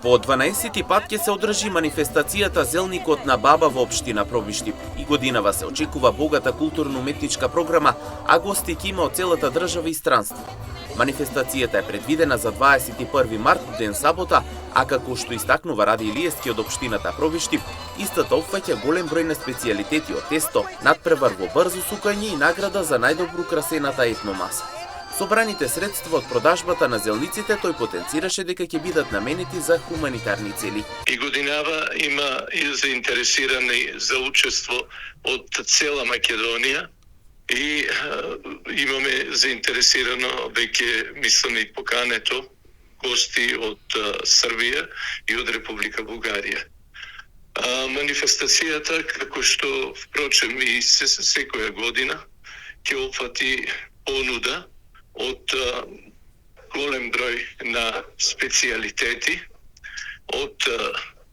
По 12-ти пат ќе се одржи манифестацијата Зелникот на баба во општина Пробиштип. И годинава се очекува богата културно-уметничка програма, а гости ќе има од целата држава и странство. Манифестацијата е предвидена за 21 март, ден сабота, а како што истакнува Ради Илиевски од општината Пробиштип, истата опфаќа голем број на специјалитети од тесто, надпревар во брзо сукање и награда за најдобро украсената етномаса. Собраните средства од продажбата на зелниците тој потенцираше дека ќе бидат наменети за хуманитарни цели. И годинава има и заинтересирани за учество од цела Македонија и имаме заинтересирано веќе мислам и покането гости од Србија и од Република Бугарија. Манифестацијата, како што впрочем и секоја година, ќе опфати понуда од голем број на специјалитети, од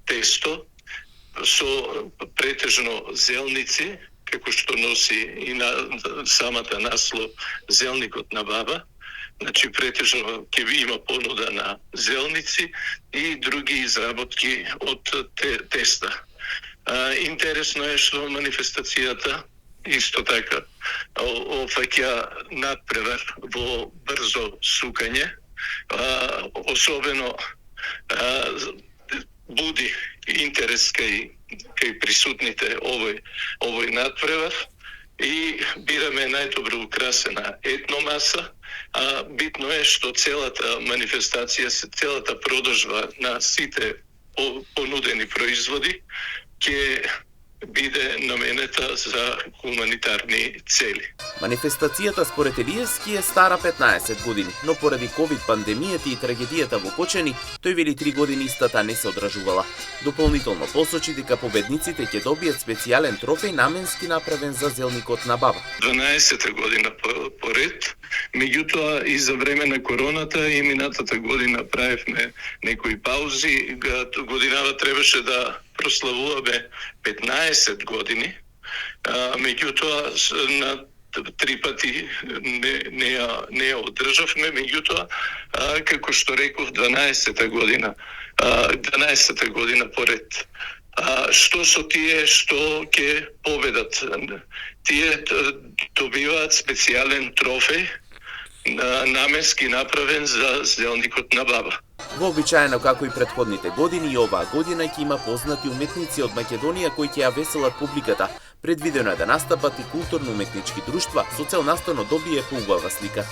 тесто, со претежно зелници, како што носи и на самата наслов Зелникот на баба. Значи, претежно ќе има понуда на зелници и други изработки од теста. Интересно е што манифестацијата исто така опфаќа надпревар во брзо сукање, особено буди интерес кај присутните овој надпревар и бираме најдобро украсена етномаса, а битно е што целата манифестација, целата продажба на сите понудени производи ќе биде наменета за хуманитарни цели. Манифестацијата според Илиевски е стара 15 години, но поради ковид пандемијата и трагедијата во Кочани, тој вели 3 години истата не се одржувала. Дополнително посочи дека победниците ќе добијат специјален трофеј наменски направен за Зелникот на баба. 12 година поред, меѓутоа и за време на короната и минатата година правевме некои паузи, годинава требаше да прославуваме 15 години, меѓутоа на 3 пати не ја одржавме, меѓутоа, како што реков, 12-та година поред. Што со тие што ќе победат? Тие добиваат специјален трофеј наменски направен за Зелникот на баба. Вообичаено како и претходните години, и оваа година ќе има познати уметници од Македонија кои ќе ја веселат публиката. Предвидено е да настапат и културно-уметнички друштва со цел настојно добие поубава слика.